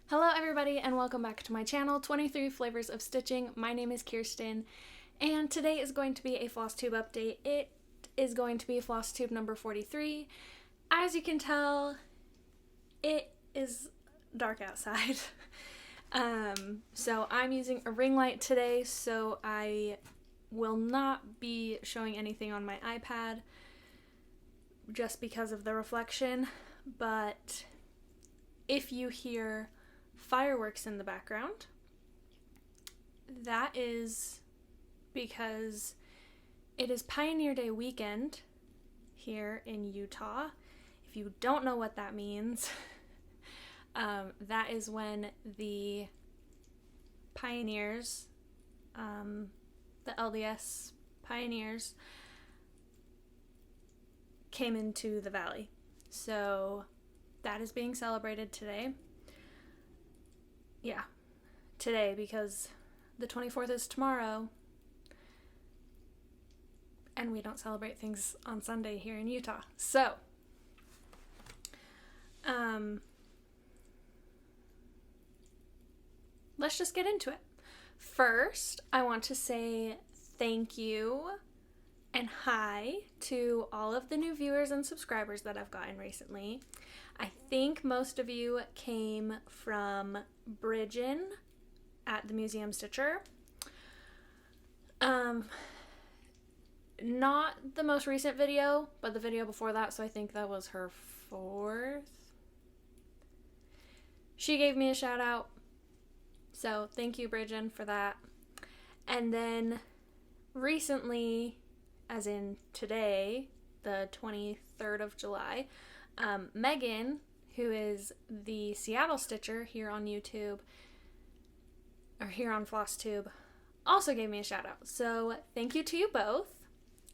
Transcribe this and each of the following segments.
Hello everybody and welcome back to my channel, 23 Flavors of Stitching. My name is Kirsten and today is going to be a Flosstube update. It is going to be Flosstube number 43. As you can tell, it is dark outside. So I'm using a ring light today, so I will not be showing anything on my iPad just because of the reflection, but if you hear fireworks in the background, that is because it is Pioneer Day weekend here in Utah. If you don't know what that means, that is when the pioneers, the LDS pioneers, came into the valley. So that is being celebrated today. Yeah, today, because the 24th is tomorrow, and we don't celebrate things on Sunday here in Utah. So, let's just get into it. First, I want to say thank you and hi to all of the new viewers and subscribers that I've gotten recently. I think most of you came from Brijin at the Museum Stitcher. Not the most recent video, but the video before that, so I think that was her 4th. She gave me a shout out, so thank you, Brijin, for that. And then recently, as in today, the 23rd of July, Megan, who is the Seattle Stitcher here on YouTube, or here on Flosstube, also gave me a shout out. So thank you to you both.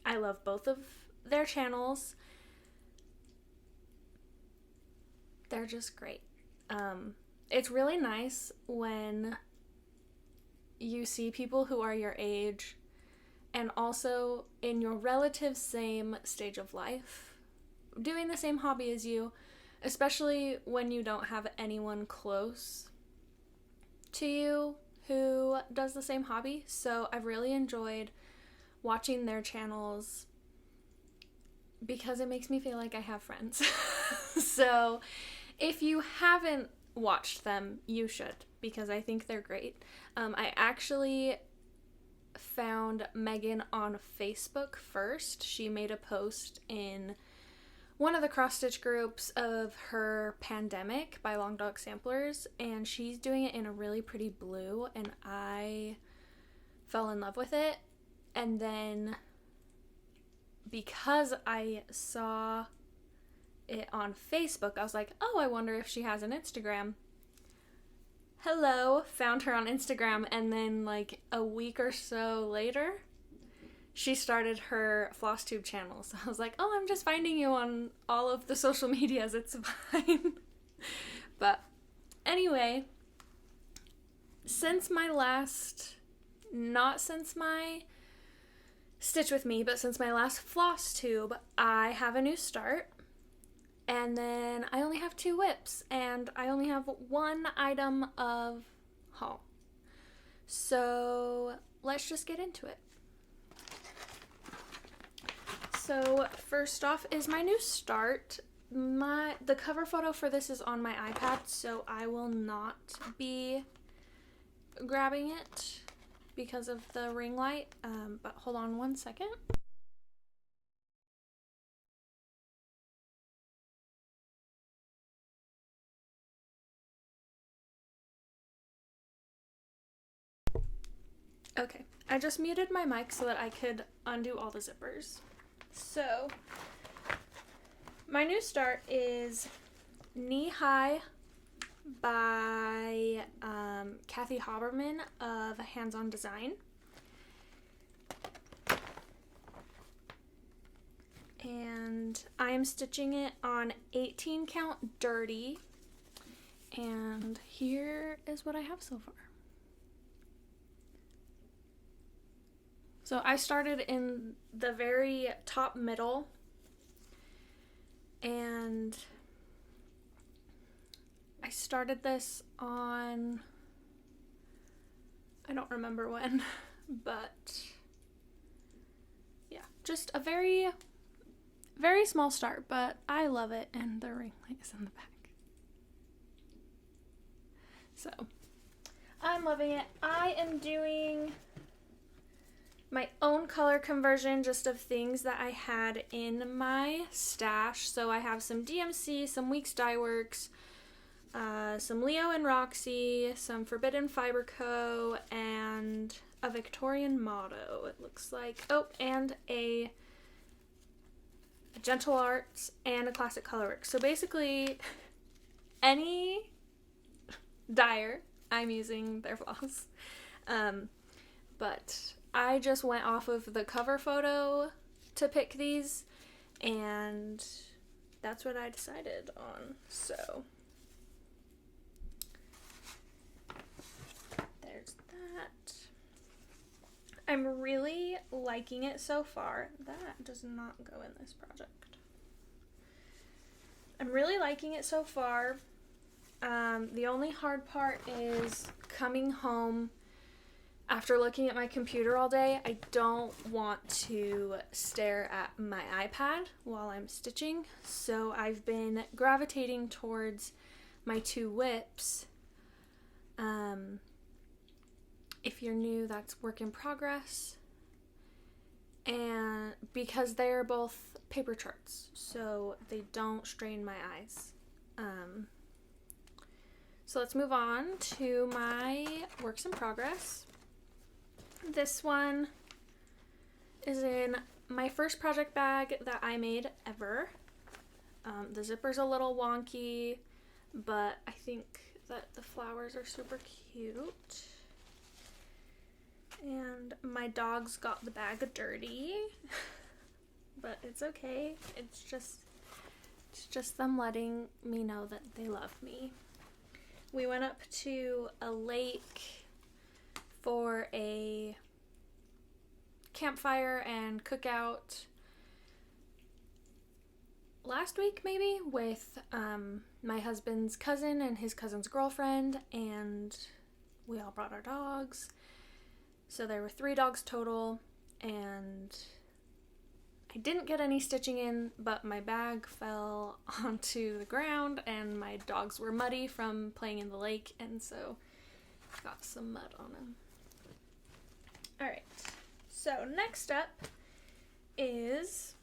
I love both of their channels. They're just great. It's really nice when you see people who are your age and also in your relative same stage of life doing the same hobby as you, especially when you don't have anyone close to you who does the same hobby. So I've really enjoyed watching their channels because it makes me feel like I have friends. So if you haven't watched them, you should, because I think they're great. I actually found Megan on Facebook first. She made a post in one of the cross-stitch groups of her Pandemic by Long Dog Samplers, and she's doing it in a really pretty blue, and I fell in love with it. And then because I saw it on Facebook, I was like, oh, I wonder if she has an Instagram. Hello, found her on Instagram, and then like a week or so later, she started her Flosstube channel. So I was like, oh, I'm just finding you on all of the social medias, it's fine. But anyway, since my last, not since my Stitch With Me, but since my last Flosstube, I have a new start. And then I only have 2 whips, and I only have 1 item of haul. So let's just get into it. So first off is my new start. The cover photo for this is on my iPad, so I will not be grabbing it because of the ring light, but hold on one second. Okay, I just muted my mic so that I could undo all the zippers. So, my new start is Knee High by Kathy Haberman of Hands On Design. And I am stitching it on 18 count dirty. And here is what I have so far. So I started in the very top middle, and I started this on, I don't remember when, but yeah, just a very, very small start, but I love it, and the ring light is in the back. So, I'm loving it. I am doing my own color conversion just of things that I had in my stash. So I have some DMC, some Weeks Dye Works, some Leo and Roxy, some Forbidden Fiber Co., and a Victorian motto, it looks like. Oh, and a Gentle Arts and a Classic Colorworks. So basically, any dyer, I'm using their floss. But I just went off of the cover photo to pick these, and that's what I decided on. So there's that. I'm really liking it so far. That does not go in this project. I'm really liking it so far. The only hard part is coming home after looking at my computer all day. I don't want to stare at my iPad while I'm stitching, so I've been gravitating towards my 2 whips. If you're new, that's work in progress, and because they're both paper charts, so they don't strain my eyes. So let's move on to my works in progress. This one is in my first project bag that I made ever. The zipper's a little wonky, but I think that the flowers are super cute. And my dogs got the bag dirty, but it's okay. It's just them letting me know that they love me. We went up to a lake for a campfire and cookout last week, maybe, with my husband's cousin and his cousin's girlfriend, and we all brought our dogs. So there were 3 dogs total, and I didn't get any stitching in, but my bag fell onto the ground and my dogs were muddy from playing in the lake, and so I got some mud on them. Alright, so next up is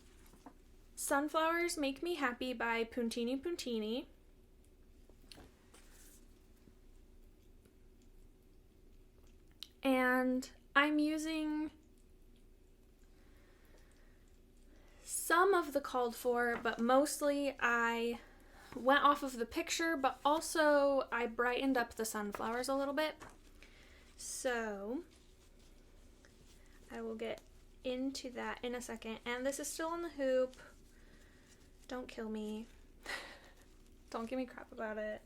Sunflowers Make Me Happy by Puntini. And I'm using some of the called for, but mostly I went off of the picture, but also I brightened up the sunflowers a little bit. So I will get into that in a second. And this is still on the hoop. Don't kill me. Don't give me crap about it.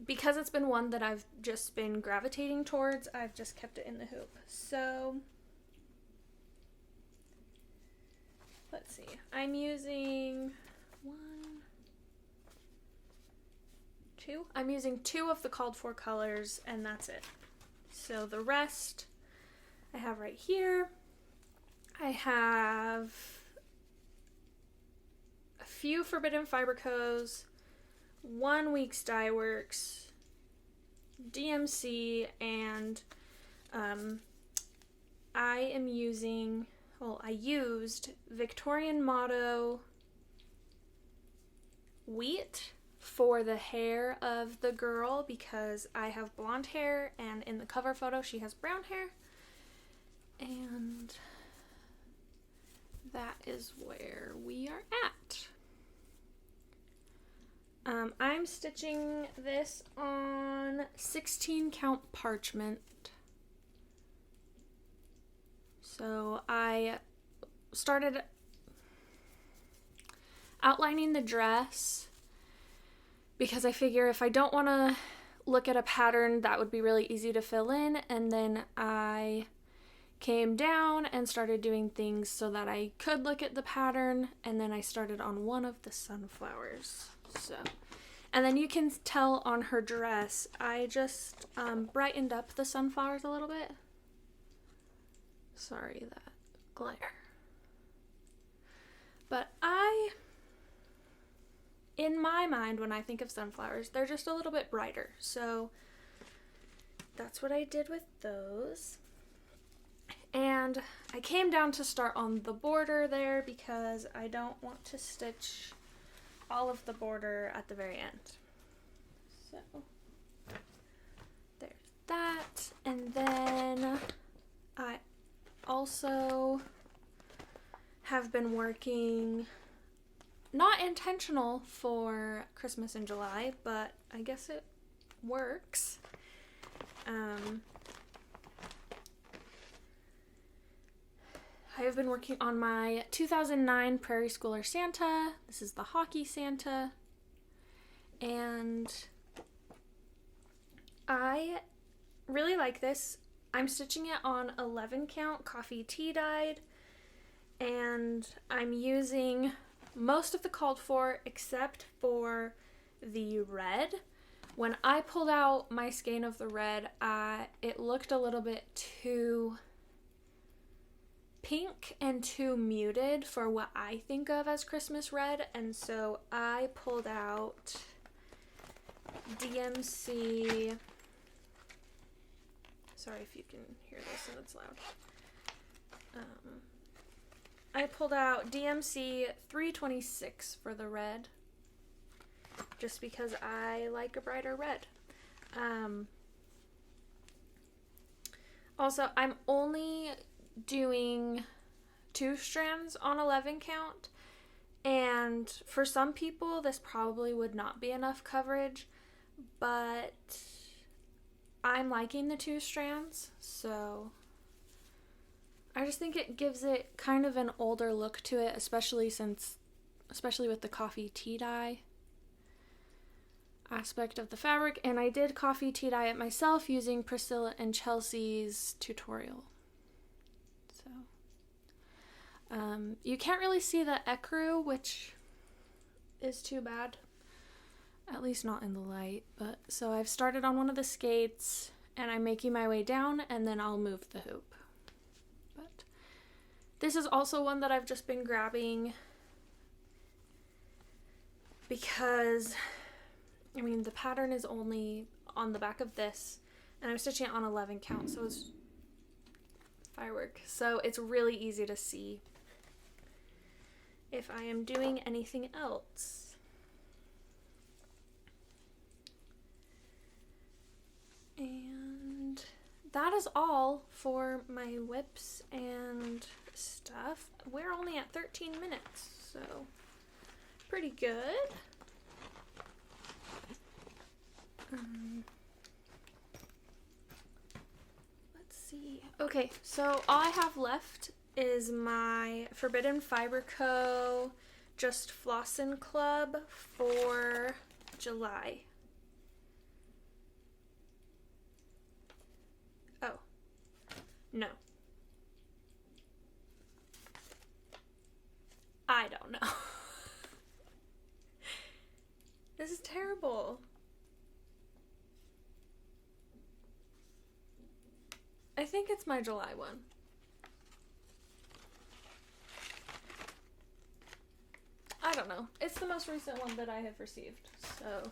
Because it's been one that I've just been gravitating towards, I've just kept it in the hoop. So let's see. I'm using I'm using 2 of the called for colors, and that's it. So the rest I have right here. I have a few Forbidden Fiber Co's, 1 Weeks Dye Works, DMC, and I used Victorian motto wheat for the hair of the girl because I have blonde hair, and in the cover photo she has brown hair, and that is where we are at. I'm stitching this on 16 count parchment. So I started outlining the dress because I figure if I don't want to look at a pattern, that would be really easy to fill in, and then I came down and started doing things so that I could look at the pattern, and then I started on one of the sunflowers. So, and then you can tell on her dress, I just brightened up the sunflowers a little bit. Sorry, that glare. But in my mind, when I think of sunflowers, they're just a little bit brighter. So that's what I did with those. And I came down to start on the border there because I don't want to stitch all of the border at the very end. So there's that. And then I also have been working, not intentional for Christmas in July, but I guess it works. I have been working on my 2009 Prairie Schooler Santa. This is the hockey Santa. And I really like this. I'm stitching it on 11 count coffee tea dyed, and I'm using most of the called for except for the red. When I pulled out my skein of the red, it looked a little bit too pink and too muted for what I think of as Christmas red, and so I pulled out DMC. Sorry if you can hear this and it's loud. I pulled out DMC 326 for the red, just because I like a brighter red. Also, I'm only doing 2 strands on 11 count, and for some people this probably would not be enough coverage, but I'm liking the 2 strands, so I just think it gives it kind of an older look to it, especially with the coffee tea dye aspect of the fabric. And I did coffee tea dye it myself using Priscilla and Chelsea's tutorial. So you can't really see the ecru, which is too bad, at least not in the light. But so I've started on one of the skates and I'm making my way down, and then I'll move the hoop. But this is also one that I've just been grabbing because, I mean, the pattern is only on the back of this, and I'm stitching it on 11 count, so it's firework. So it's really easy to see if I am doing anything else. And that is all for my whips and stuff. We're only at 13 minutes, so pretty good. Let's see. Okay, so all I have left is my Forbidden Fiber Co. Just Flossin' Club for July. Oh. No. I don't know. This is terrible. I think it's my July one. I don't know. It's the most recent one that I have received, so.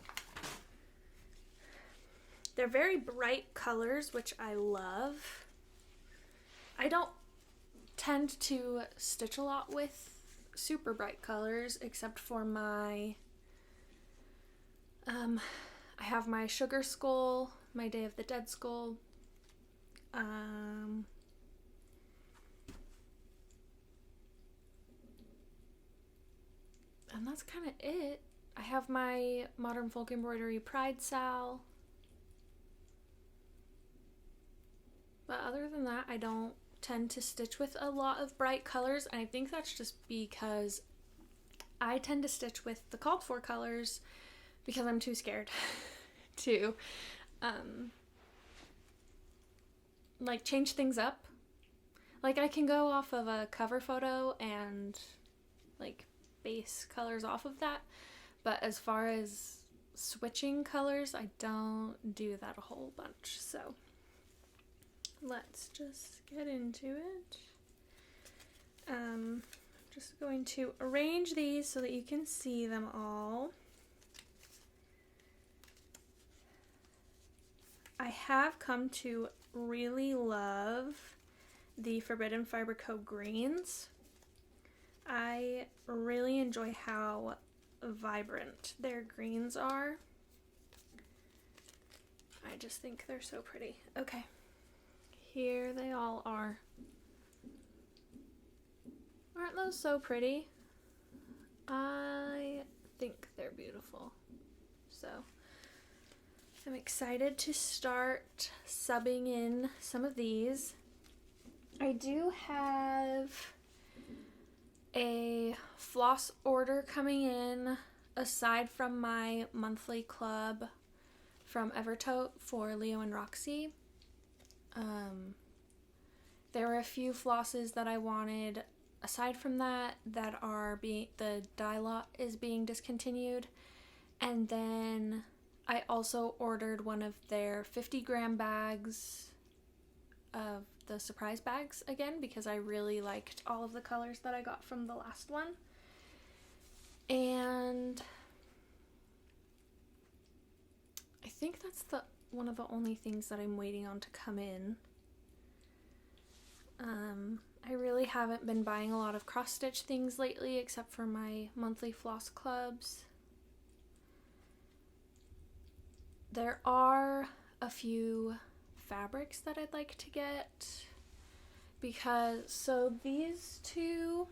They're very bright colors, which I love. I don't tend to stitch a lot with super bright colors, except for my, I have my Sugar Skull, my Day of the Dead Skull, and that's kind of it. I have my Modern Folk Embroidery Pride Sal. But other than that, I don't tend to stitch with a lot of bright colors. And I think that's just because I tend to stitch with the called for colors because I'm too scared to like change things up. Like, I can go off of a cover photo and, like, base colors off of that. But as far as switching colors, I don't do that a whole bunch. So, let's just get into it. Just going to arrange these so that you can see them all. I have come to really love the Forbidden Fiber Co. greens. I really enjoy how vibrant their greens are. I just think they're so pretty. Okay, here they all are. Aren't those so pretty? I think they're beautiful. So I'm excited to start subbing in some of these. I do have a floss order coming in aside from my monthly club from Evertote for Leo and Roxy. There were a few flosses that I wanted aside from that are the dye lot is being discontinued, and then I also ordered one of their 50-gram bags of the surprise bags again because I really liked all of the colors that I got from the last one. And I think that's one of the only things that I'm waiting on to come in. I really haven't been buying a lot of cross-stitch things lately except for my monthly floss clubs. There are a few fabrics that I'd like to get so these two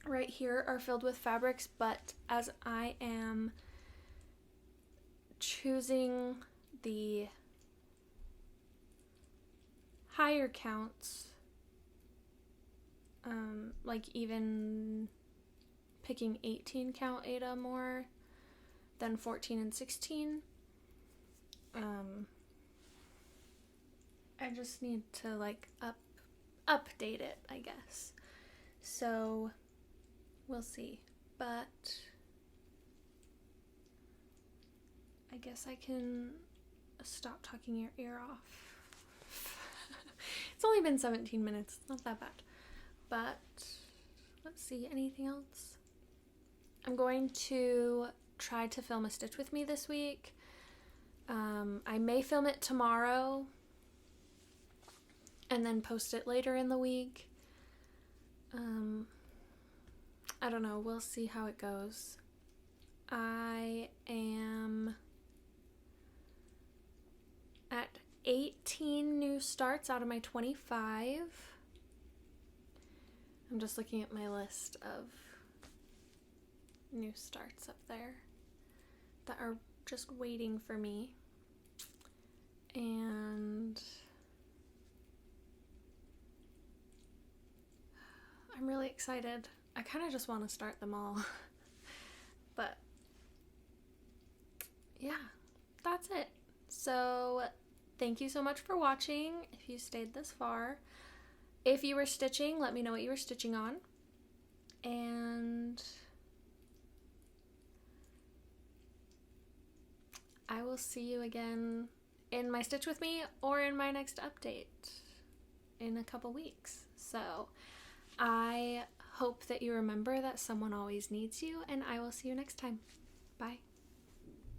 right here are filled with fabrics, but as I am choosing the higher counts, like even picking 18 count Aida more than 14 and 16, I just need to like update it, I guess. So we'll see, but I guess I can stop talking your ear off. It's only been 17 minutes, not that bad. But let's see, anything else? I'm going to try to film a stitch with me this week. I may film it tomorrow and then post it later in the week. I don't know, we'll see how it goes. I am at 18 new starts out of my 25. I'm just looking at my list of new starts up there that are just waiting for me. And I'm really excited. I kind of just want to start them all. But yeah, that's it. So thank you so much for watching if you stayed this far. If you were stitching, let me know what you were stitching on. And I will see you again in my Stitch With Me or in my next update in a couple weeks. So I hope that you remember that someone always needs you, and I will see you next time. Bye.